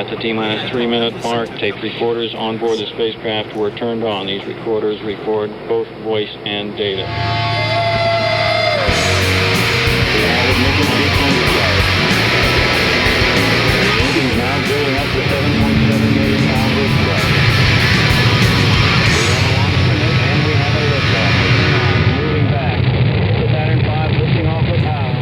At the T-minus 3-minute mark, tape recorders on board the spacecraft were turned on. These recorders record both voice and data. The added mission sequence starts. The engine is now building up to 7.7 million pounds of thrust. We have a launch commit, and we have a liftoff. Moving back. The Saturn V lifting off with power.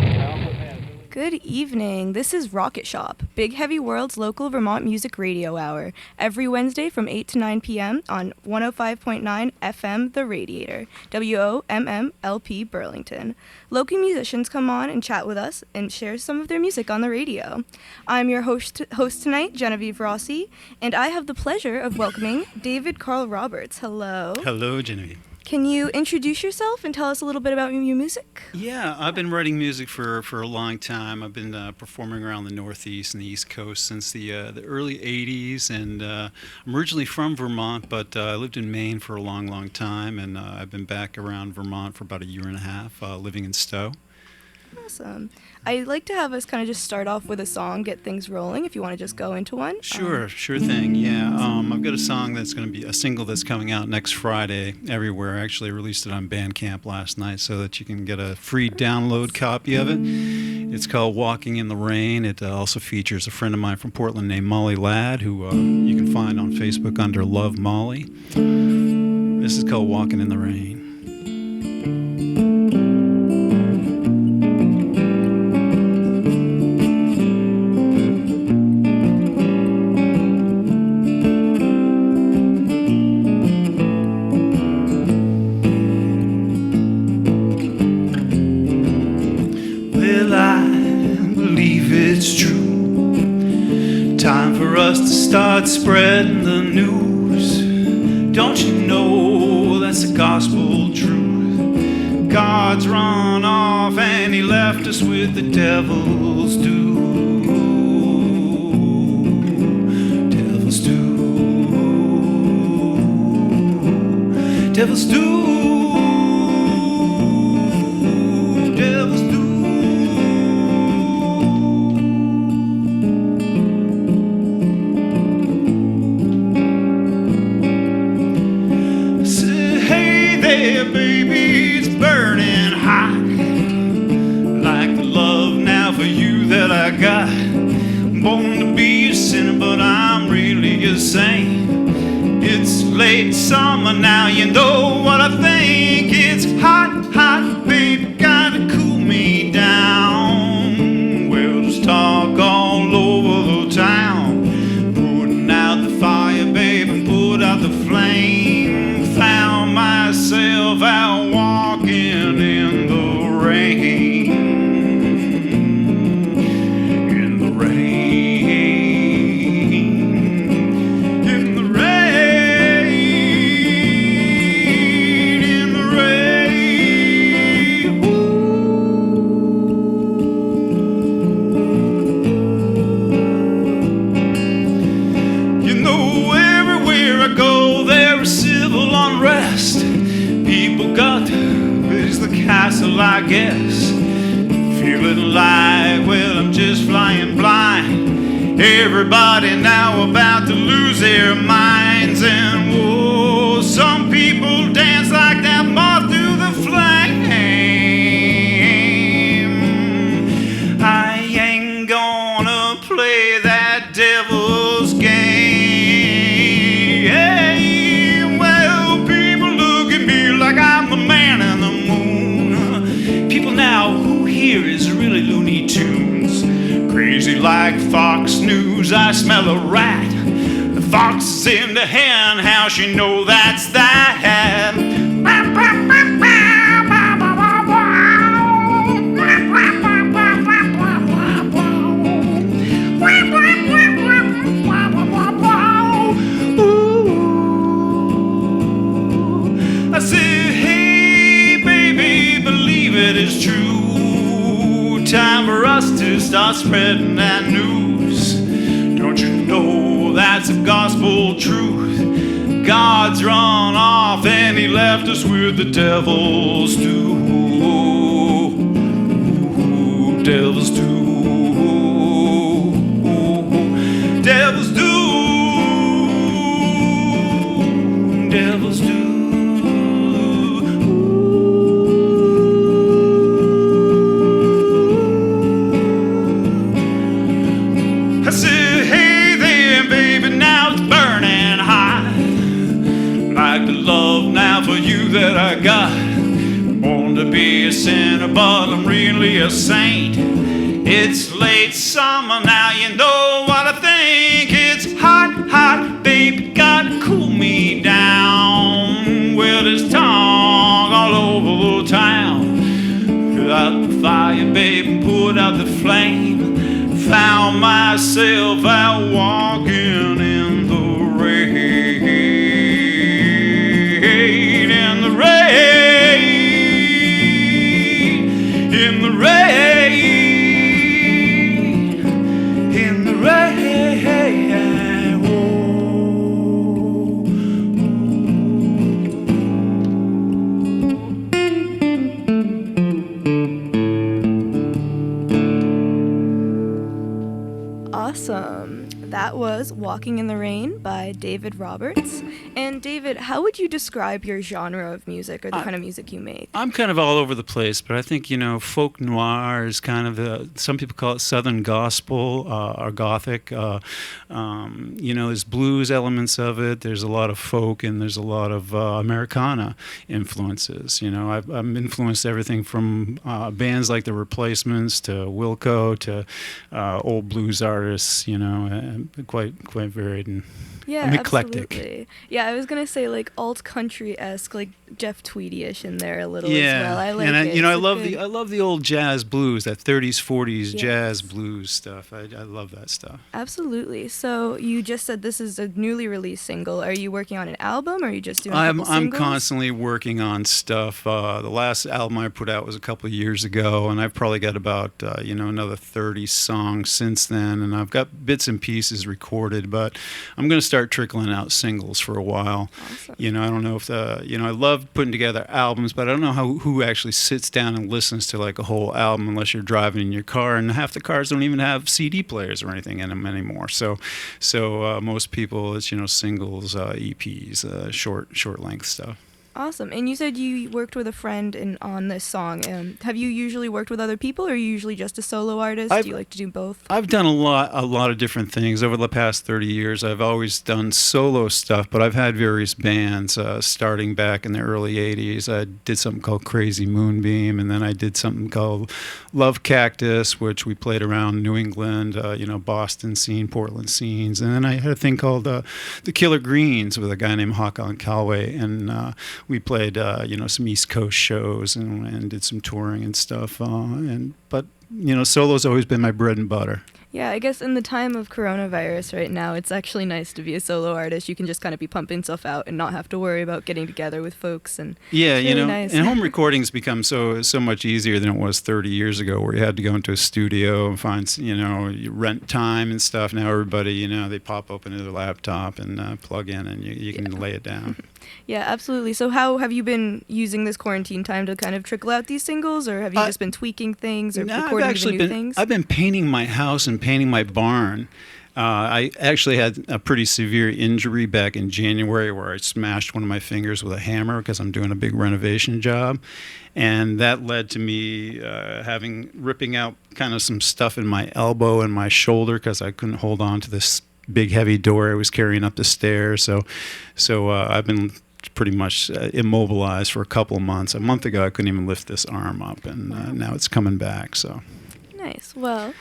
Good evening. This is Rocket Shop, Big Heavy World's local Vermont music radio hour, every Wednesday from 8 to 9 p.m. on 105.9 FM The Radiator, WOMMLP Burlington. Local musicians come on and chat with us and share some of their music on the radio. I'm your host tonight, Genevieve Rossi, and I have the pleasure of welcoming David Karl Roberts. Hello. Hello, Genevieve. Can you introduce yourself and tell us a little bit about your music? Yeah, I've been writing music for a long time. I've been performing around the Northeast and the East Coast since the early 80s, and I'm originally from Vermont, but I lived in Maine for a long, long time, and I've been back around Vermont for about a year and a half, living in Stowe. Awesome. I'd like to have us kind of just start off with a song, get things rolling, if you want to just go into one. Sure thing, yeah. I've got a song that's going to be a single that's coming out next Friday everywhere. I actually released it on Bandcamp last night so that you can get a free download copy of it. It's called Walking in the Rain. It also features a friend of mine from Portland named Molly Ladd, who you can find on Facebook under Love Molly. This is called Walking in the Rain. Start spreading the news. Don't you know that's the gospel truth? God's run off and he left us with the devil's due. Devil's due. Devil's due. Born to be a sinner, but I'm really a saint. It's late summer now, you know what I think. It's hot, hot, baby, gotta cool me down. We'll just talk all over the town, putting out the fire, baby, and put out the flame. Found myself out walking in the rain. I guess feeling like, well, I'm just flying blind. Everybody now about to lose their minds, and whoa, some people dance like that moth through the flame. I ain't gonna play that devil's game. Hey, well, people look at me like I'm the man in the moon. People now who hear is really Looney Tunes. Crazy like Fox News, I smell a rat. The fox is in the hen house, you know that's that. Ooh. I said, hey baby, believe it is true. Time for us to start spreading that news. Don't you know that's a gospel truth? God's run off and he left us with the devil's due. Devil's due. Devil's devils do. Devils do. I said, hey there, baby, now it's burning hot. Like the love now for you that I got. Want to be a sinner, but I'm really a saint. It's late summer now, you know what I think. It's hot, hot, baby, gotta cool me down. Well, there's talk all over the town. Put out the fire, baby, put out the flame. Found myself out walking in the rain. In the rain. In the rain. In the rain. Awesome. That was Walking in the Rain by David Roberts. And David, how would you describe your genre of music or the kind of music you make? I'm kind of all over the place, but I think, folk noir is kind of some people call it Southern gospel or Gothic. There's blues elements of it. There's a lot of folk and there's a lot of Americana influences. I'm influenced everything from bands like The Replacements to Wilco to old blues artists, quite varied. And Yeah, I'm eclectic. Absolutely. Yeah, I was gonna say like alt country-esque, like Jeff Tweedy-ish in there a little as well. I like and it. I It's love good- I love the old jazz blues, that 30s, 40s Yes. jazz blues stuff. I love that stuff. Absolutely. So you just said this is a newly released single. Are you working on an album, or are you just doing? I'm singles? constantly working on stuff. The last album I put out was a couple of years ago, and I've probably got about another 30 songs since then, and I've got bits and pieces recorded. But I'm going to start trickling out singles for a while. Awesome. I don't know if I love putting together albums, but I don't know who actually sits down and listens to like a whole album unless you're driving in your car, and half the cars don't even have CD players or anything in them anymore. So most people, it's singles, EPs, short length stuff. Awesome. And you said you worked with a friend on this song. Have you usually worked with other people, or are you usually just a solo artist? Do you like to do both? I've done a lot of different things over the past 30 years. I've always done solo stuff, but I've had various bands starting back in the early 80s. I did something called Crazy Moonbeam, and then I did something called Love Cactus, which we played around New England, Boston scene, Portland scenes. And then I had a thing called The Killer Greens with a guy named Håkan Calway, and we played, some East Coast shows and did some touring and stuff. But solo's always been my bread and butter. Yeah, I guess in the time of coronavirus right now, it's actually nice to be a solo artist. You can just kind of be pumping stuff out and not have to worry about getting together with folks. And yeah, it's really nice. and home recordings become so much easier than it was 30 years ago, where you had to go into a studio and find, you rent time and stuff. Now everybody, they pop open their laptop and plug in, and you can lay it down. Yeah, absolutely. So how have you been using this quarantine time to kind of trickle out these singles, or have you just been tweaking things or recording even new things? I've been painting my house and painting my barn. I actually had a pretty severe injury back in January where I smashed one of my fingers with a hammer because I'm doing a big renovation job. And that led to me ripping out kind of some stuff in my elbow and my shoulder because I couldn't hold on to this big heavy door I was carrying up the stairs. So I've been pretty much immobilized for a couple of months. A month ago I couldn't even lift this arm up, and now it's coming back. So Nice. Well,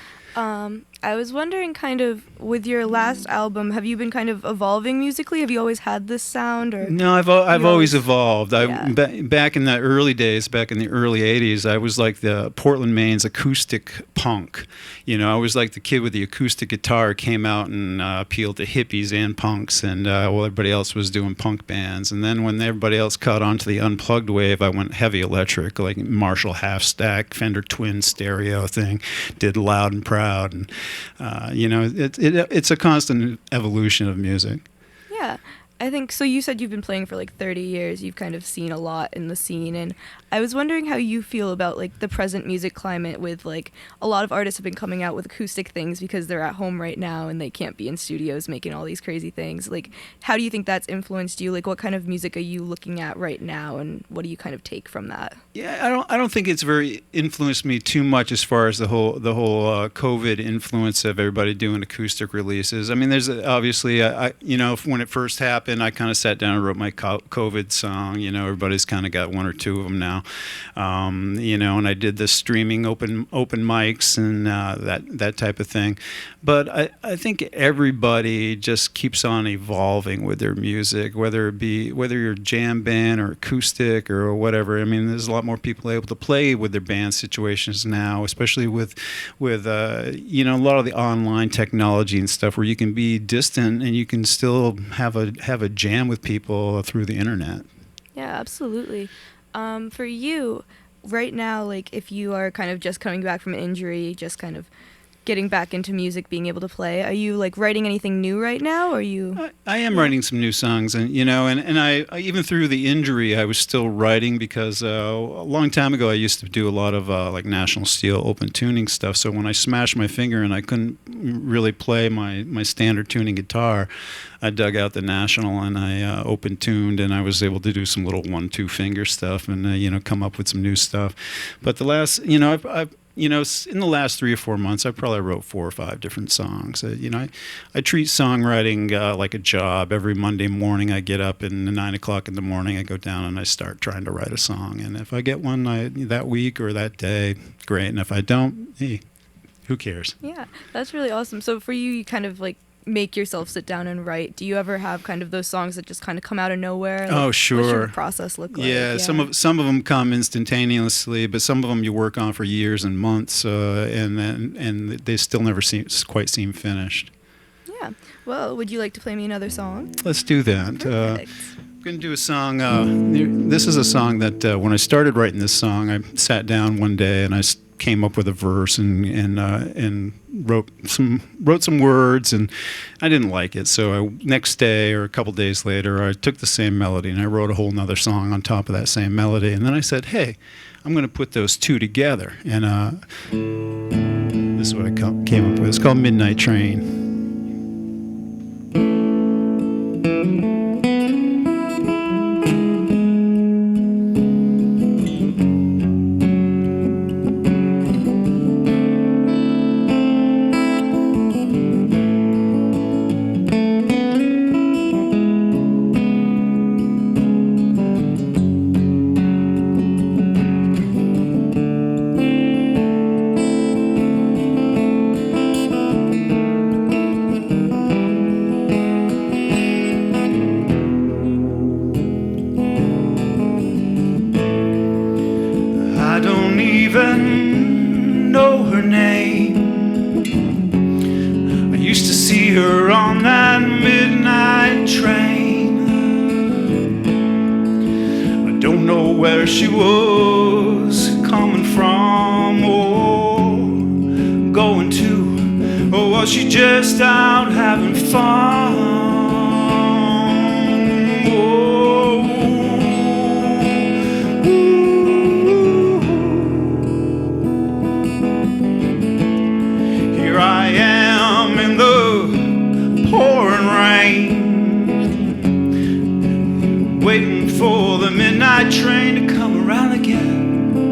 I was wondering, kind of, with your last album, have you been kind of evolving musically? Have you always had this sound, or? No, I've always evolved. Yeah. Back in the early days, back in the early '80s, I was like the Portland, Maine's acoustic punk. I was like the kid with the acoustic guitar, came out and appealed to hippies and punks, and while everybody else was doing punk bands. And then when everybody else caught on to the unplugged wave, I went heavy electric, like Marshall half stack, Fender twin stereo thing, did Loud and Proud, and it's a constant evolution of music. Yeah. I think so. You said you've been playing for like 30 years. You've kind of seen a lot in the scene, and I was wondering how you feel about like the present music climate with like a lot of artists have been coming out with acoustic things because they're at home right now and they can't be in studios making all these crazy things. Like, how do you think that's influenced you? Like, what kind of music are you looking at right now, and what do you kind of take from that? Yeah, I don't think it's very influenced me too much as far as the whole COVID influence of everybody doing acoustic releases. I mean, there's obviously when it first happened, I kind of sat down and wrote my COVID song. You know, everybody's kind of got one or two of them now. And I did the streaming open mics and that type of thing. But I think everybody just keeps on evolving with their music, whether you're jam band or acoustic or whatever. I mean, there's a lot more people able to play with their band situations now, especially with a lot of the online technology and stuff where you can be distant and you can still have a jam with people through the internet. Yeah, absolutely. For you, right now, like if you are kind of just coming back from an injury, just kind of getting back into music, being able to play, are you like writing anything new right now? Or are you? I am writing some new songs, and I even through the injury, I was still writing because a long time ago I used to do a lot of like National Steel open tuning stuff. So when I smashed my finger and I couldn't really play my standard tuning guitar, I dug out the National and I open tuned, and I was able to do some little 1-2 finger stuff and come up with some new stuff. But the last, I've in the last 3 or 4 months, I probably wrote 4 or 5 different songs. I treat songwriting like a job. Every Monday morning, I get up and at 9 o'clock in the morning, I go down and I start trying to write a song. And if I get one that week or that day, great. And if I don't, hey, who cares? Yeah, that's really awesome. So for you, you kind of like make yourself sit down and write. Do you ever have kind of those songs that just kind of come out of nowhere? Like, oh, sure. What's your process look like? Yeah, some of them come instantaneously, but some of them you work on for years and months, and they still never quite seem finished. Yeah. Well, would you like to play me another song? Let's do that. Perfect. I'm going to do a song. This is a song that when I started writing this song, I sat down one day and I came up with a verse and wrote some words, and I didn't like it. So next day or a couple days later, I took the same melody and I wrote a whole nother song on top of that same melody. And then I said, hey, I'm going to put those two together. And this is what I came up with. It's called Midnight Train. Even know her name. I used to see her on that midnight train. I don't know where she was coming from or going to, or was she just out having fun? Waiting for the midnight train to come around again.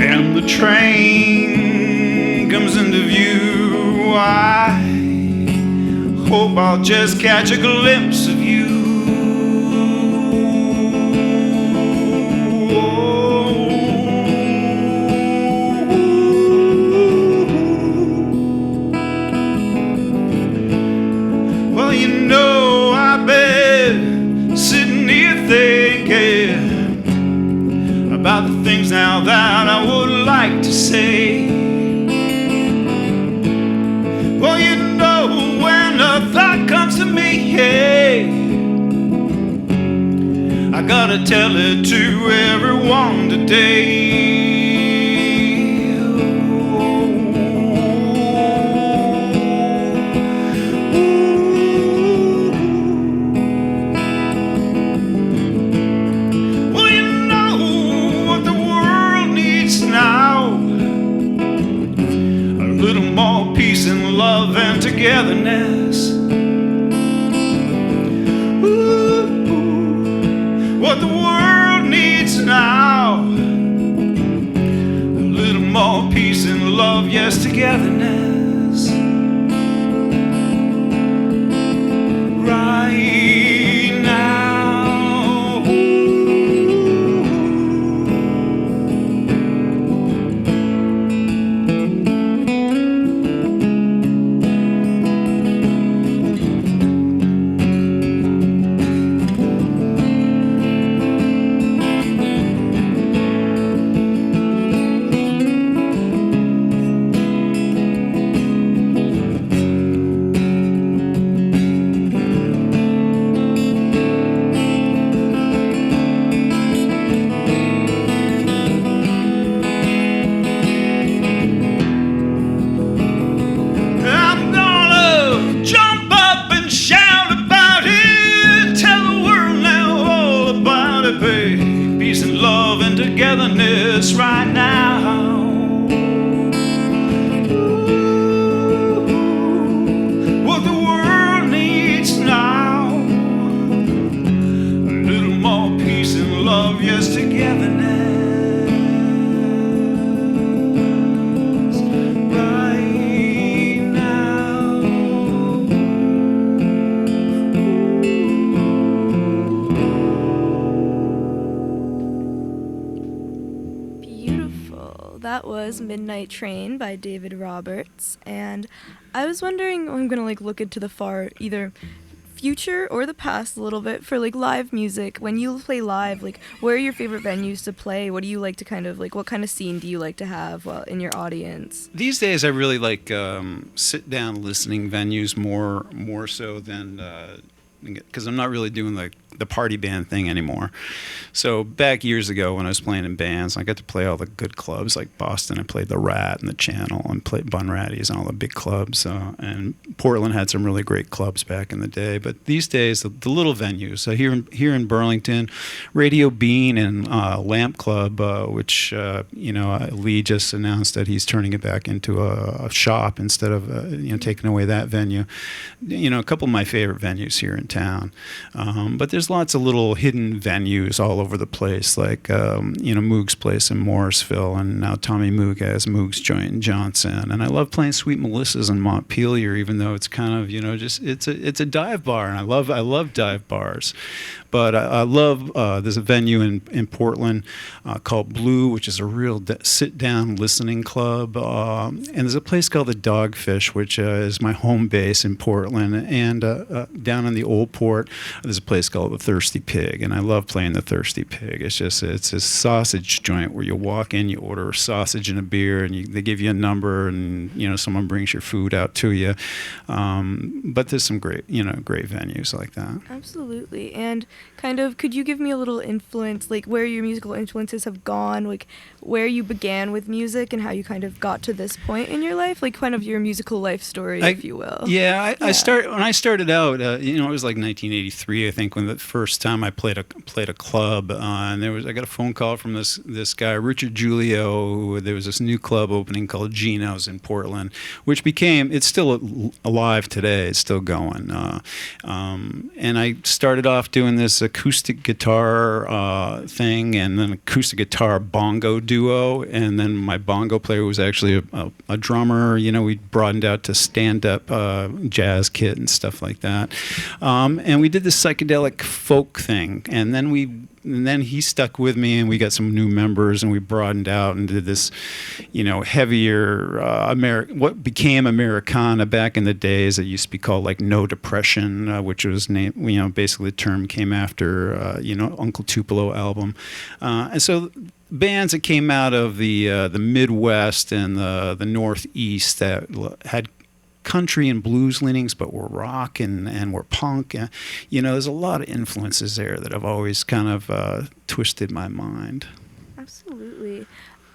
And the train comes into view. I hope I'll just catch a glimpse of you. Well, you know, sitting here thinking about the things now that I would like to say. Well, you know, when a thought comes to me, hey, I gotta tell it to everyone today. Ooh. and togetherness. Ooh, what the world needs now, a little more peace and love, yes, togetherness. Right now. I'm gonna jump up and shout about it, tell the world now all about it, babe. Peace and love and togetherness right now. Ooh, what the world needs now, a little more peace and love, yes, togetherness. Right now. Beautiful. That was Midnight Train by David Roberts. And I was wondering, I'm going to look into the far either future or the past a little bit for live music. When you play live, where are your favorite venues to play? What do you like to kind of what kind of scene do you like to have in your audience? These days, I really like sit-down listening venues more so than because I'm not really doing the party band thing anymore. So back years ago when I was playing in bands, I got to play all the good clubs like Boston. I played the Rat and the Channel and played Bunratty's and all the big clubs. And Portland had some really great clubs back in the day. But these days, the little venues. So here in Burlington, Radio Bean and Lamp Club, which Lee just announced that he's turning it back into a shop instead of taking away that venue. A couple of my favorite venues here in town. But there's lots of little hidden venues all over the place, like Moog's Place in Morrisville, and now Tommy Moog has Moog's Joint in Johnson. And I love playing Sweet Melissa's in Montpelier, even though it's kind of it's a dive bar, and I love dive bars. But I love there's a venue in Portland called Blue, which is a real sit-down listening club. And there's a place called the Dogfish, which is my home base in Portland. And down in the Old Port, there's a place called the Thirsty Pig, and I love playing the Thirsty Pig. It's a sausage joint where you walk in, you order a sausage and a beer, and they give you a number, and someone brings your food out to you. But there's some great venues like that. Absolutely. And kind of, could you give me a little influence, where your musical influences have gone, where you began with music and how you kind of got to this point in your life, kind of your musical life story, if you will? Yeah, when I started out, it was 1983, I think, when the first time I played a club, and I got a phone call from this guy Richard Giulio. There was this new club opening called Gino's in Portland, which it's still alive today. It's still going, and I started off doing this acoustic guitar thing, and then acoustic guitar bongo duo, and then my bongo player was actually a drummer. We broadened out to stand-up jazz kit and stuff like that, and we did this psychedelic folk thing, and then he stuck with me, and we got some new members, and we broadened out and did this, heavier what became Americana back in the days. It used to be called No Depression, which was named, basically the term came after Uncle Tupelo album, and so bands that came out of the Midwest and the Northeast that had country and blues leanings, but were rock and were punk. There's a lot of influences there that have always kind of twisted my mind. Absolutely.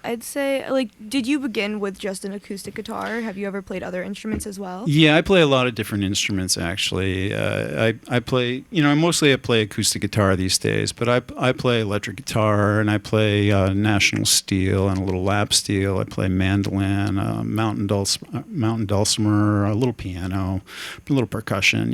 I'd say, like, did you begin with just an acoustic guitar? Have you ever played other instruments as well? Yeah, I play a lot of different instruments actually. I play, mostly I play acoustic guitar these days, but I play electric guitar and I play National Steel and a little lap steel. I play mandolin, mountain dulcimer, a little piano, a little percussion.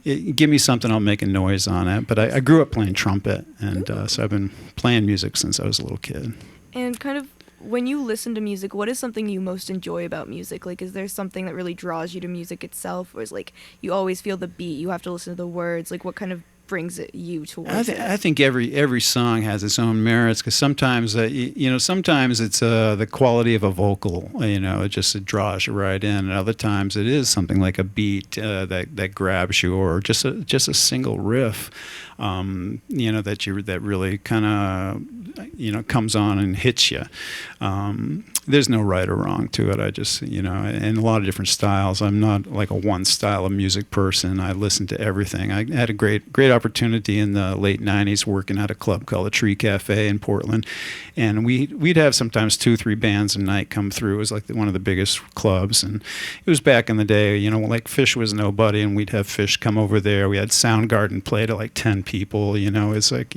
Give me something, I'll make a noise on it. But I grew up playing trumpet, and so I've been playing music since I was a little kid. And kind of when you listen to music, what is something you most enjoy about music? Like, is there something that really draws you to music itself, or is like you always feel the beat, you have to listen to the words? Like, what kind of brings you towards it? I think every song has its own merits, because sometimes sometimes it's the quality of a vocal, it draws you right in, and other times it is something like a beat that grabs you, or just a single riff, that really kind of comes on and hits you. There's no right or wrong to it. I just, in a lot of different styles. I'm not like a one style of music person. I listen to everything. I had a great opportunity in the late 90s working at a club called the Tree Cafe in Portland. And we'd have sometimes 2-3 bands a night come through. It was like one of the biggest clubs. And it was back in the day, like Fish was nobody, and we'd have Fish come over there. We had Soundgarden play to like 10 people. It's like,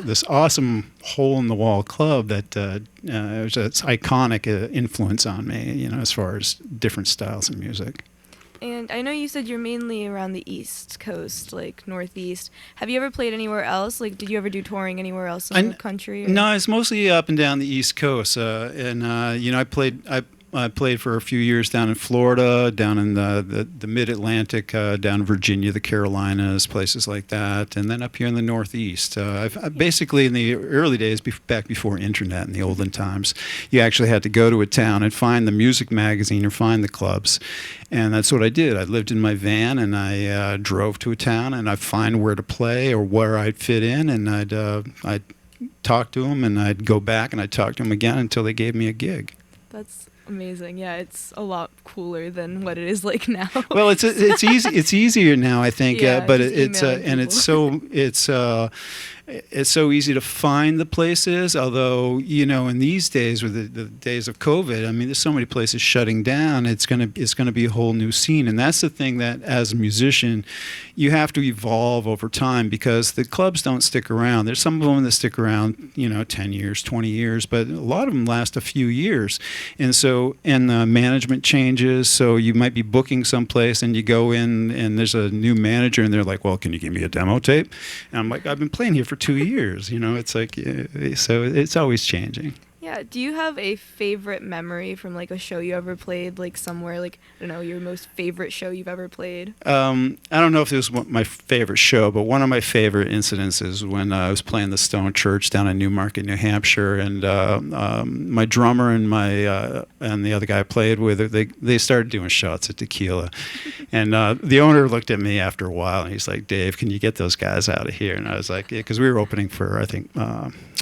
this awesome hole in the wall club that it's iconic influence on me, as far as different styles of music. And I know you said you're mainly around the East Coast, like Northeast. Have you ever played anywhere else? Like, did you ever do touring anywhere else in the country? Or? No, it's mostly up and down the East Coast. I played for a few years down in Florida, down in the Mid-Atlantic, down in Virginia, the Carolinas, places like that, and then up here in the Northeast. I've basically, in the early days, back before internet in the olden times, you actually had to go to a town and find the music magazine or find the clubs, and that's what I did. I lived in my van, and I drove to a town, and I'd find where to play or where I'd fit in, and I'd talk to them, and I'd go back, and I'd talk to them again until they gave me a gig. That's amazing. Yeah, it's a lot cooler than what it is like now. Well, it's easy. It's easier now, I think. Yeah, but it's so easy to find the places. Although in these days, with the days of COVID, I mean, there's so many places shutting down. It's gonna be a whole new scene, and that's the thing that as a musician, you have to evolve over time, because the clubs don't stick around. There's some of them that stick around, 10 years, 20 years, but a lot of them last a few years, and the management changes. So you might be booking someplace, and you go in, and there's a new manager, and they're like, "Well, can you give me a demo tape?" And I'm like, "I've been playing here for 2 years." It's like, so it's always changing. Yeah. Do you have a favorite memory from like a show you ever played, like somewhere, like, I don't know, your most favorite show you've ever played? I don't know if it was my favorite show, but one of my favorite incidents is when I was playing the Stone Church down in Newmarket, New Hampshire, and my drummer and and the other guy I played with, they started doing shots of tequila, and the owner looked at me after a while, and he's like, "Dave, can you get those guys out of here?" And I was like, "Yeah," because we were opening for, I think,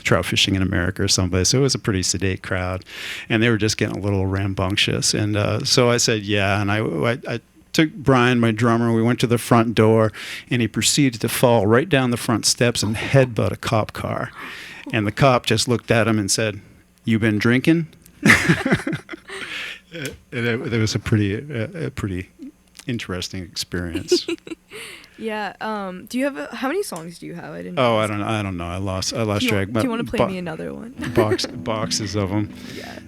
Trout Fishing in America or someplace, so it was a pretty sedate crowd, and they were just getting a little rambunctious, and so I said yeah, and I took Brian, my drummer, we went to the front door, and he proceeded to fall right down the front steps and headbutt a cop car, and the cop just looked at him and said, "You been drinking?" It was a pretty interesting experience. Yeah. Do you have how many songs do you have? I didn't. Oh, I don't know. I lost track. Do you want to play me another one? Boxes of them. Yeah.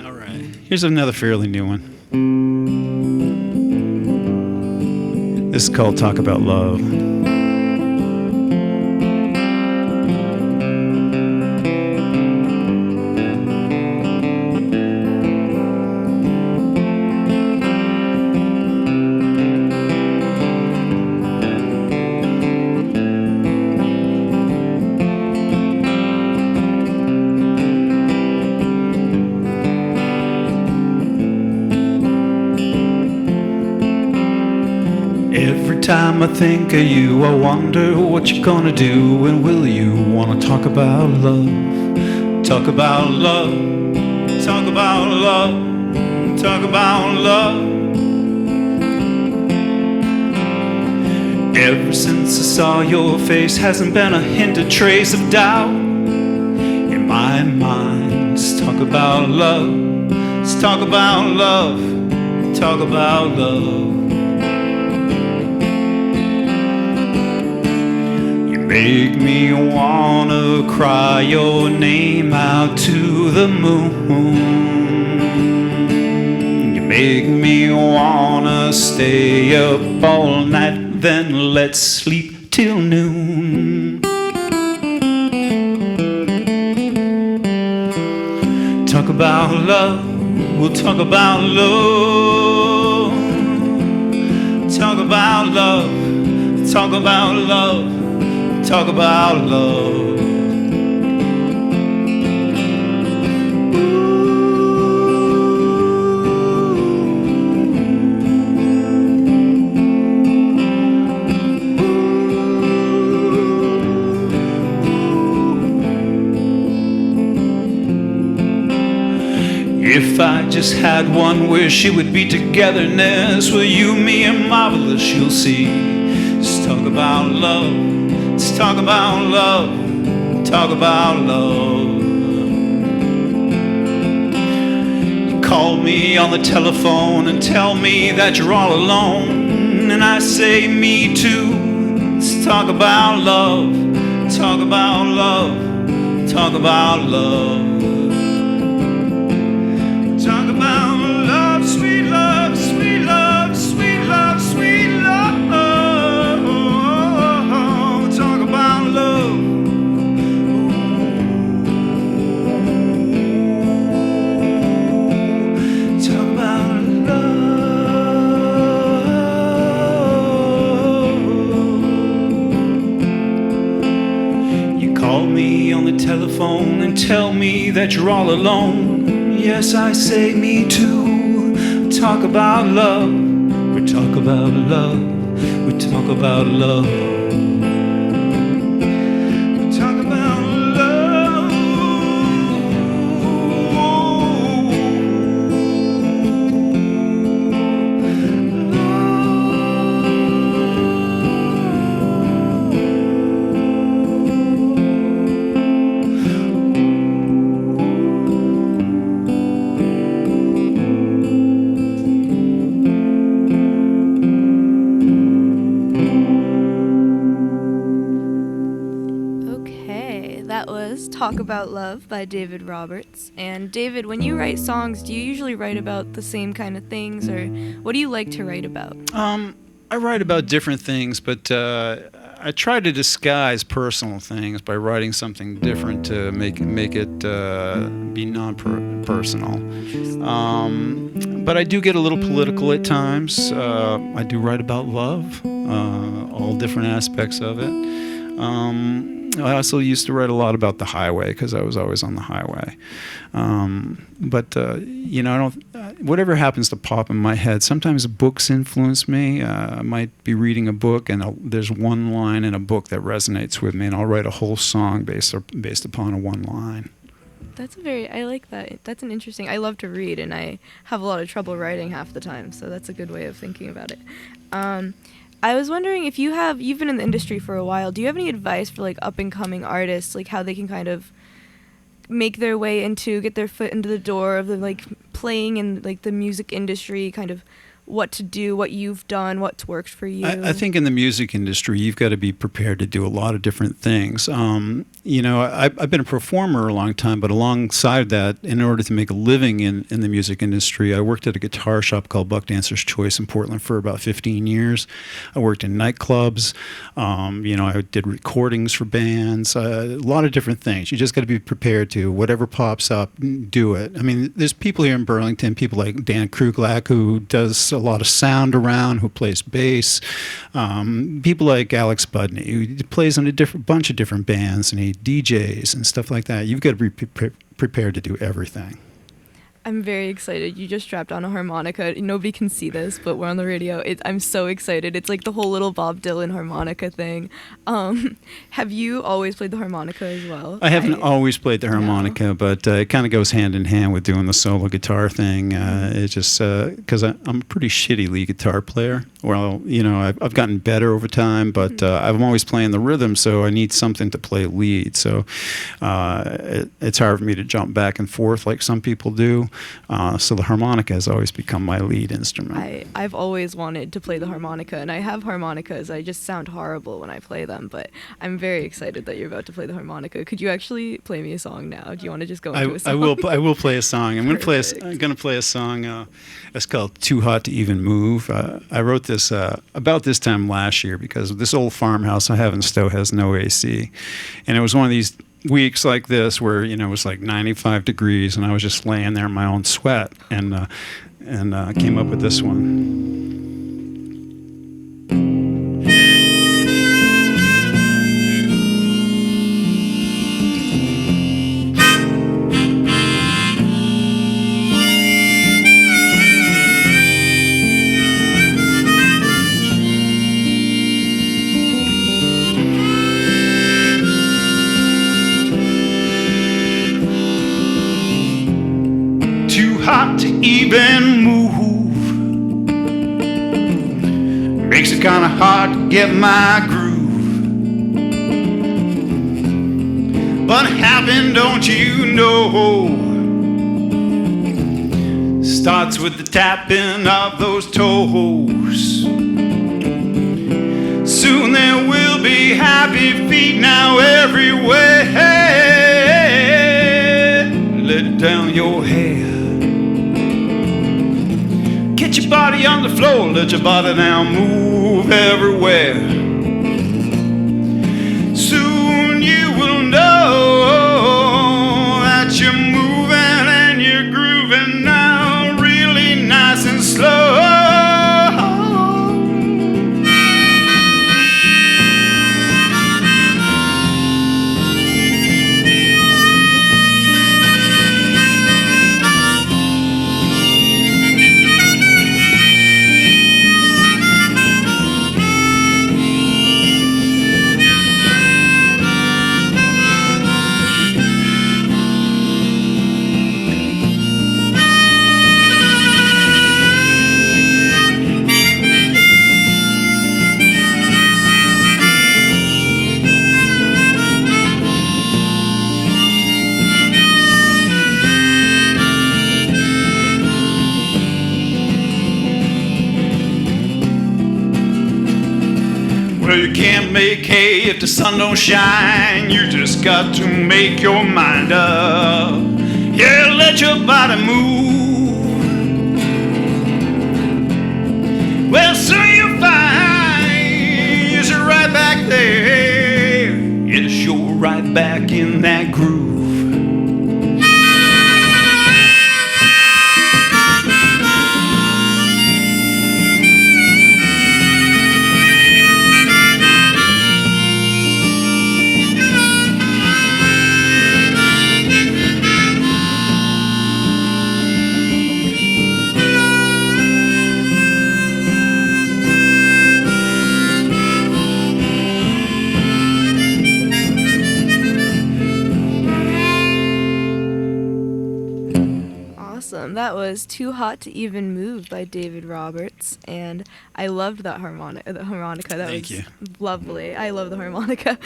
All right. Here's another fairly new one. This is called "Talk About Love." Every time I think of you, I wonder what you're gonna do, and will you wanna talk about love? Talk about love, talk about love, talk about love. Ever since I saw your face, hasn't been a hint, a trace of doubt in my mind. Let's talk about love. Let's talk about love. Talk about love. You make me wanna cry your name out to the moon. You make me wanna stay up all night, then let's sleep till noon. Talk about love, we'll talk about love. Talk about love, talk about love, talk about love. If I just had one wish, it would be togetherness. With you, me, and marvelous, you'll see. Let's talk about love. Let's talk about love. Talk about love. You call me on the telephone and tell me that you're all alone, and I say me too. Let's talk about love. Talk about love. Talk about love. Talk about love, sweet love, sweet love, sweet love, sweet love. Talk about love. Talk about love. You call me on the telephone and tell me that you're all alone. Yes, I say me too. Talk about love. We talk about love. We talk about love. We talk about love. Talk About Love by David Roberts. And David, when you write songs, do you usually write about the same kind of things, or what do you like to write about? I write about different things, but I try to disguise personal things by writing something different to make it be non-personal. But I do get a little political at times. I do write about love, all different aspects of it. I also used to write a lot about the highway because I was always on the highway. But I don't. Whatever happens to pop in my head. Sometimes books influence me. I might be reading a book and there's one line in a book that resonates with me, and I'll write a whole song based upon a one line. I like that. That's an interesting. I love to read, and I have a lot of trouble writing half the time. So that's a good way of thinking about it. I was wondering if you've been in the industry for a while. Do you have any advice for like up and coming artists, like how they can kind of make their way get their foot into the door of the like playing in like the music industry, kind of what to do, what you've done, what's worked for you? I think in the music industry, you've got to be prepared to do a lot of different things. I've been a performer a long time, but alongside that, in order to make a living in the music industry, I worked at a guitar shop called Buck Dancer's Choice in Portland for about 15 years. I worked in nightclubs. I did recordings for bands, a lot of different things. You just got to be prepared to, whatever pops up, do it. I mean, there's people here in Burlington, people like Dan Kruglack, who does a lot of sound around, who plays bass. People like Alex Budney, who plays in a bunch of different bands, and he DJs and stuff like that. You've got to be prepared to do everything. I'm very excited. You just strapped on a harmonica. Nobody can see this, but we're on the radio. I'm so excited. It's like the whole little Bob Dylan harmonica thing. Have you always played the harmonica as well? I haven't always played the harmonica, No. but it kind of goes hand in hand with doing the solo guitar thing. It's just because I'm a pretty shitty lead guitar player. Well, I've gotten better over time, but I'm always playing the rhythm, so I need something to play lead. So it's hard for me to jump back and forth like some people do. So the harmonica has always become my lead instrument. I've always wanted to play the harmonica, and I have harmonicas. I just sound horrible when I play them, but I'm very excited that you're about to play the harmonica. Could you actually play me a song now? Do you want to just go into a song? I will play a song. I'm going to play. Perfect. I'm going to play a song. It's called "Too Hot to Even Move." I wrote this about this time last year because this old farmhouse I have in Stowe has no AC, and it was one of these weeks like this where it was like 95 degrees, and I was just laying there in my own sweat, and came up with this one. Hot to even move. Makes it kinda hard to get my groove. But having, don't you know, starts with the tapping of those toes. Soon there will be happy feet now everywhere. Let down your hair. Get your body on the floor, let your body now move everywhere. Soon you will know that you're moving and you're grooving now, really nice and slow. Well, you can't make hay if the sun don't shine. You just got to make your mind up. Yeah, let your body move. Well, soon you'll find you're right back there. Yes, you're right back in that groove. That was Too Hot to Even Move by David Roberts, and I loved that harmonica. That Thank was you. lovely. I love the harmonica.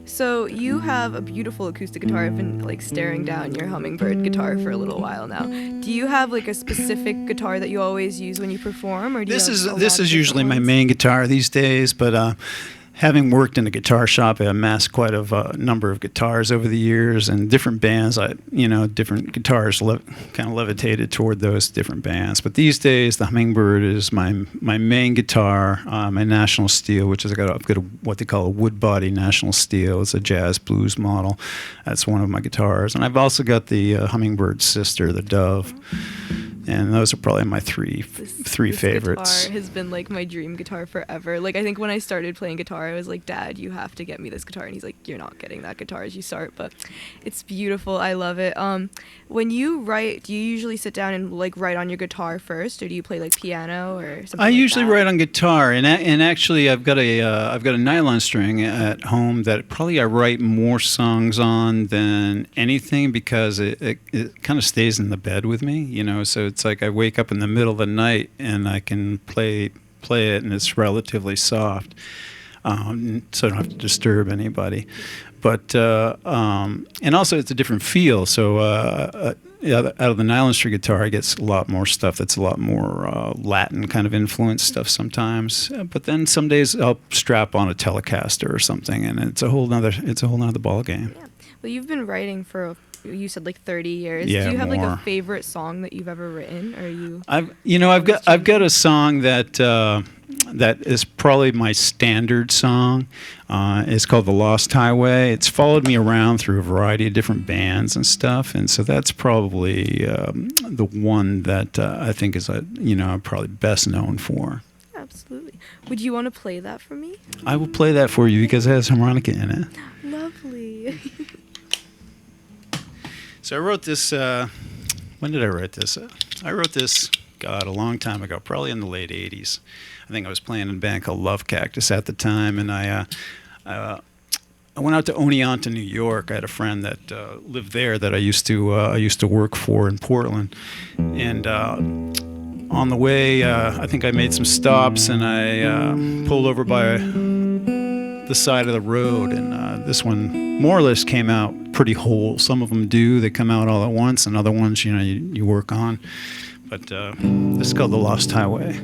So you have a beautiful acoustic guitar. I've been staring down your hummingbird guitar for a little while now. Do you have a specific guitar that you always use when you perform, or do This you have is a lot this of is usually different my ones? main guitar these days, but having worked in a guitar shop, I amassed quite a number of guitars over the years, and different bands. Different guitars kind of levitated toward those different bands. But these days, the Hummingbird is my main guitar, my National Steel, which is I've got what they call a wood body National Steel. It's a jazz blues model. That's one of my guitars, and I've also got the Hummingbird sister, the Dove. and those are probably my three This favorites. guitar has been like my dream guitar forever. Like I think when I started playing guitar, I was like, "Dad, you have to get me this guitar," and he's like, "You're not getting that guitar as you start." But it's beautiful. I love it. When you write, do you usually sit down and like write on your guitar first, or do you play like piano or something? I like usually that? write on guitar, and actually I've got a nylon string at home that probably I write more songs on than anything, because it kind of stays in the bed with me, you know. So it's like I wake up in the middle of the night and I can play it, and it's relatively soft, so I don't have to disturb anybody. But and also it's a different feel. So out of the nylon string guitar, I get a lot more stuff that's a lot more Latin kind of influenced stuff sometimes. But then some days I'll strap on a Telecaster or something, and it's a whole nother ball game. Yeah. Well, you've been writing for, you said like 30 years. Yeah, Do you have like more. a favorite song that you've ever written, or you? I've got a song that is probably my standard song. It's called "The Lost Highway." It's followed me around through a variety of different bands and stuff, and so that's probably the one that I think is I'm probably best known for. Absolutely. Would you want to play that for me? I will play that for you because it has harmonica in it. Lovely. So I wrote this. When did I write this? I wrote this, God, a long time ago, probably in the late '80s. I think I was playing in a band called Love Cactus at the time, and I went out to Oneonta, New York. I had a friend that lived there that I used to work for in Portland, and on the way, I think I made some stops, and I pulled over by the side of the road, and this one more or less came out pretty whole. Some of them do; they come out all at once, and other ones, you work on. But this is called "The Lost Highway."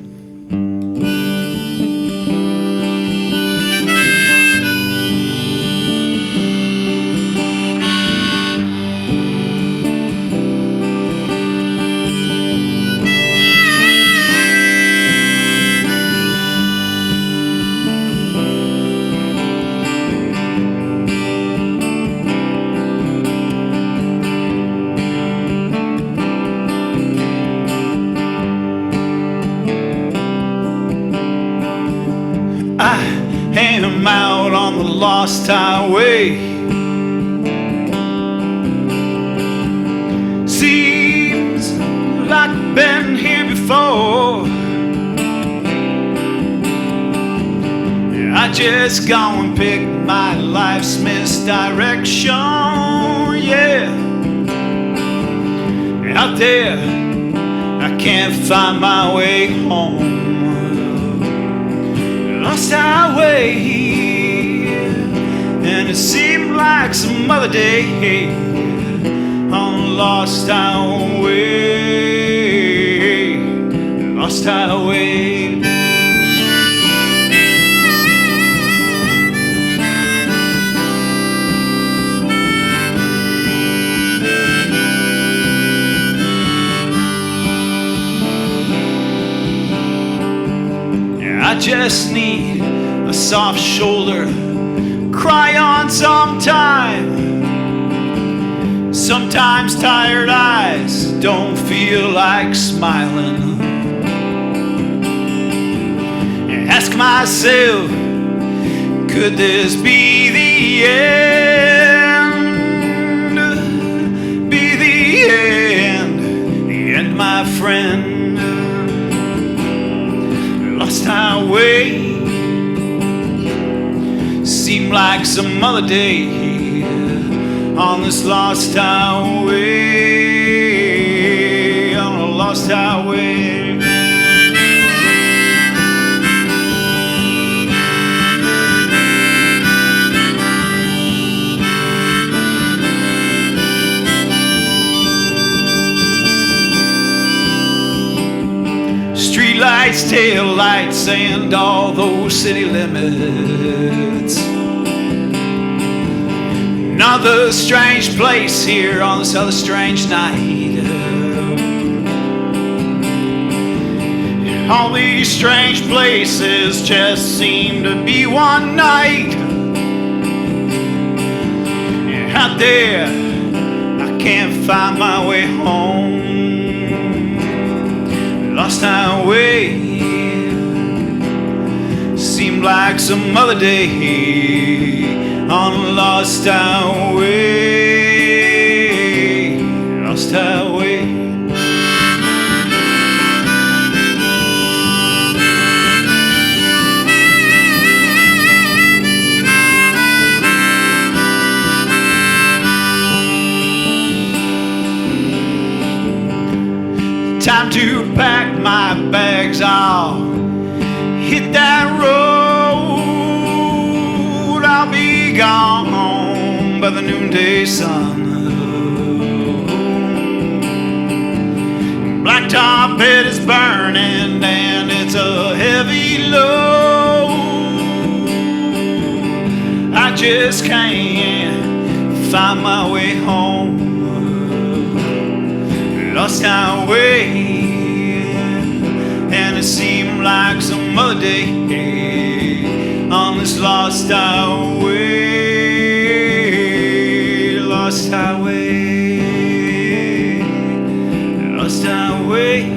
I am out on the lost highway. Seems like I've been here before. I just go and pick my life's misdirection. Yeah, out there I can't find my way home. Lost highway, and it seemed like some other day on the lost highway, lost highway. I just need a soft shoulder, cry on sometime. Sometimes tired eyes don't feel like smiling. Ask myself, could this be the end? Be the end, my friend. Lost highway, seemed like some other day on this lost highway, on a lost highway. Streetlights, tail lights, and all those city limits. Another strange place here on this other strange night. All these strange places just seem to be one night. Out there, I can't find my way home. like some other day on a lost highway, lost highway. Time to pack my bags, I'll hit that road. I'll be gone by the noonday sun. Blacktop bed is burning and it's a heavy load. I just can't find my way home. Lost highway, and it seemed like some other day on this lost highway, lost highway, lost highway.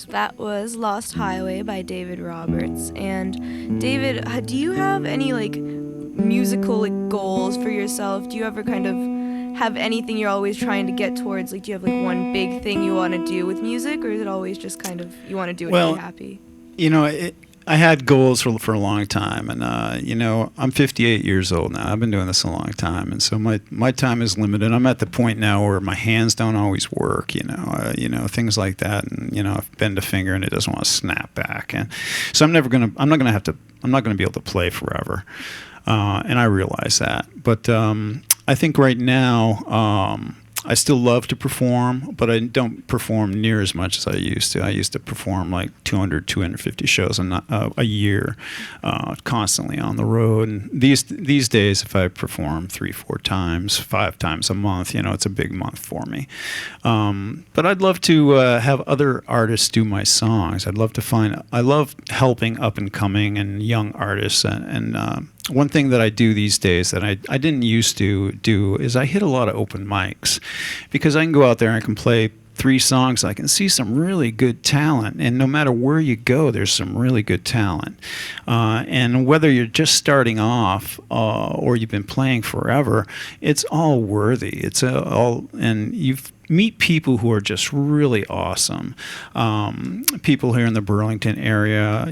That was Lost Highway by David Roberts. And David, do you have any like musical goals for yourself? Do you ever kind of have anything you're always trying to get towards? Like, do you have like one big thing you want to do with music, or is it always just kind of you want to do it to be happy? You know, I had goals for a long time, and you know, I'm 58 years old now. I've been doing this a long time, and so my time is limited. I'm at the point now where my hands don't always work, you know, things like that, and you know, I've bend a finger and it doesn't want to snap back, and so I'm not gonna be able to play forever, and I realize that. But I think right now, I still love to perform, but I don't perform near as much as I used to. I used to perform like 200, 250 shows a year, constantly on the road. And these days, if I perform 3, 4 times, 5 times a month, you know, it's a big month for me. But I'd love to have other artists do my songs. I love helping up and coming and young artists, and one thing that I do these days that I didn't used to do is I hit a lot of open mics, because I can go out there and I can play 3 songs. I can see some really good talent, and no matter where you go, there's some really good talent. And whether you're just starting off or you've been playing forever, it's all worthy. It's all, and meet people who are just really awesome. People here in the Burlington area,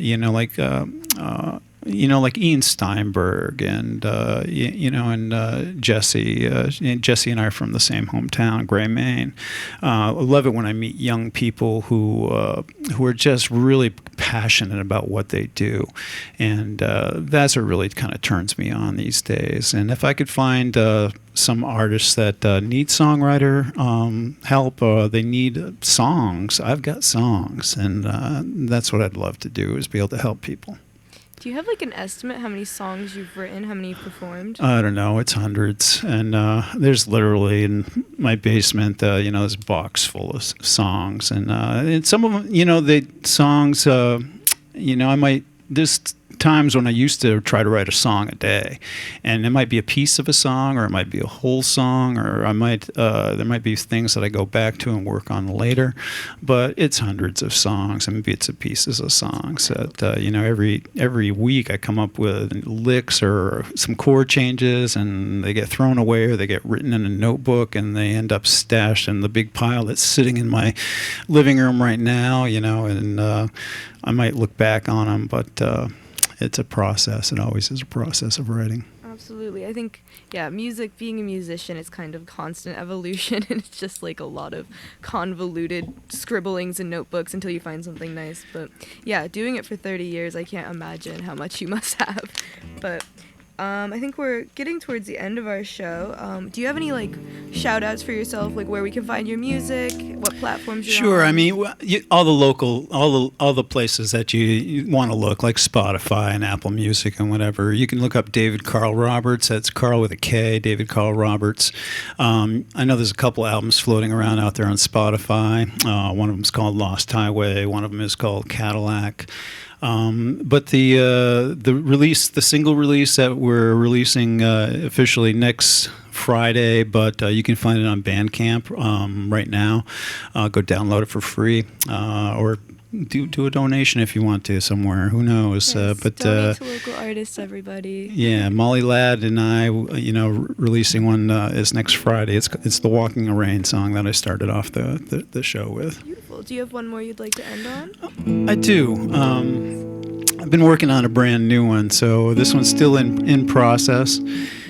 like Ian Steinberg and Jesse. Jesse and I are from the same hometown, Gray, Maine. I love it when I meet young people who are just really passionate about what they do, and that's what really kind of turns me on these days. And if I could find some artists that need songwriter help, they need songs, I've got songs, and that's what I'd love to do, is be able to help people. Do you have like an estimate how many songs you've written, how many you've performed? I don't know. It's hundreds, and there's literally in my basement, this box full of songs, and some of them, the songs, there's times when I used to try to write a song a day, and it might be a piece of a song, or it might be a whole song, or there might be things that I go back to and work on later, but it's hundreds of songs, and maybe it's pieces of songs that every week I come up with licks or some chord changes, and they get thrown away or they get written in a notebook, and they end up stashed in the big pile that's sitting in my living room right now, and I might look back on them, but it's a process. It always is a process of writing. Absolutely. I think, music, being a musician, is kind of constant evolution, and it's just like a lot of convoluted scribblings and notebooks until you find something nice. But doing it for 30 years, I can't imagine how much you must have. But I think we're getting towards the end of our show. Do you have any like shout outs for yourself, like where we can find your music, what platforms you're Sure. on? I mean, all the places that you want to look, like Spotify and Apple Music and whatever. You can look up David Karl Roberts. That's Karl with a K. David Karl Roberts. I know there's a couple albums floating around out there on Spotify. One of them is called Lost Highway. One of them is called Cadillac. But the single release that we're releasing officially next Friday, but you can find it on Bandcamp right now. Go download it for free, or do a donation if you want to somewhere. Who knows? Yes, But donate to local artists, everybody. yeah, Molly Ladd and I, releasing one is next Friday. It's the Walking the Rain song that I started off the show with. Beautiful. Do you have one more you'd like to end on? I do. I've been working on a brand new one, so this one's still in process.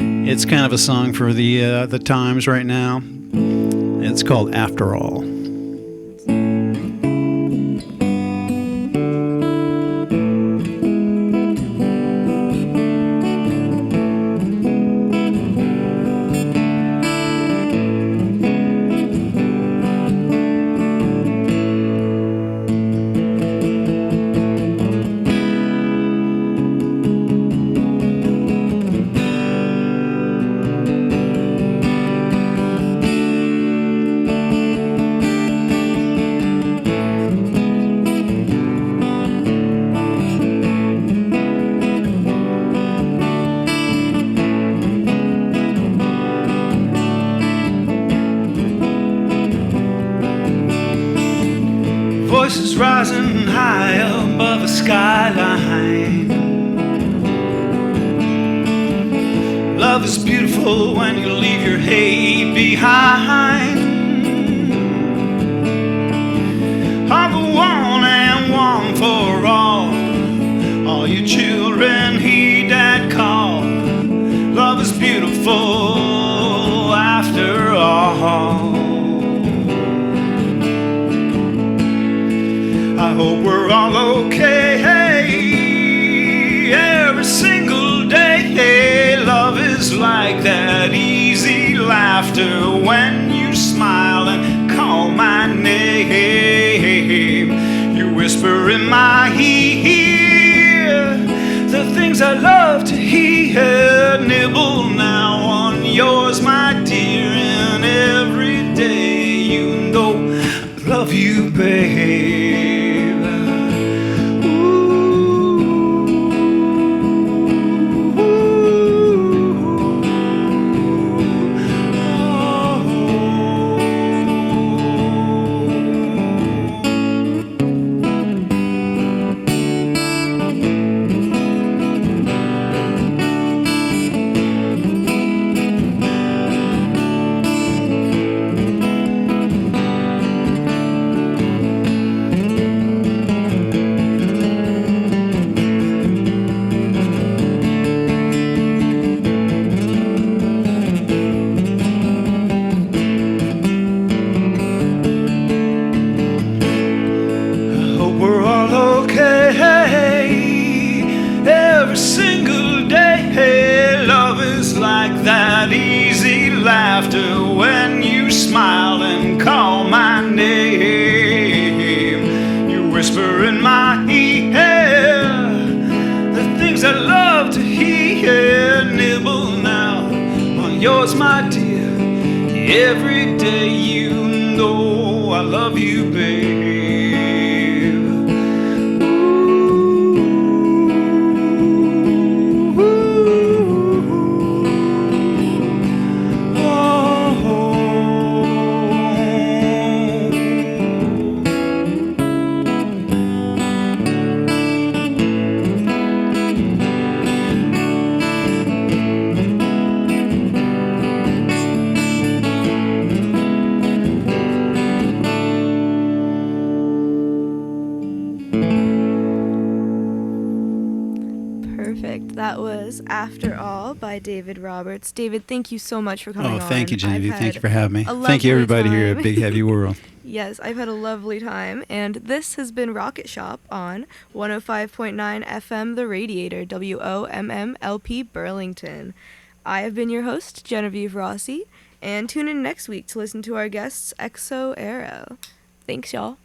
It's kind of a song for the times right now. It's called After All. Voices rising high above a skyline. Love is beautiful when you leave your hate behind. Of the one and one for all you children heed that call. Love is beautiful after all. I hope we're all okay every single day. Love is like that easy laughter when you smile and call my name. You whisper in my ear the things I love to hear. Nibble now on yours, my dear, and every day you know I love you, babe. Every single day, love is like that easy laughter when you smile and call my name. You whisper in my ear the things I love to hear. Nibble now on yours, my dear. Every day you know I love you, babe. Perfect. That was After All by David Roberts. David, thank you so much for coming on. Oh, thank you, Genevieve. I've Thank you had for having me. a Thank you, lovely everybody here at time. Big Heavy World. Yes, I've had a lovely time, and this has been Rocket Shop on 105.9 FM The Radiator, WOMMLP Burlington. I have been your host, Genevieve Rossi, and tune in next week to listen to our guests, Exo Aero. Thanks, y'all.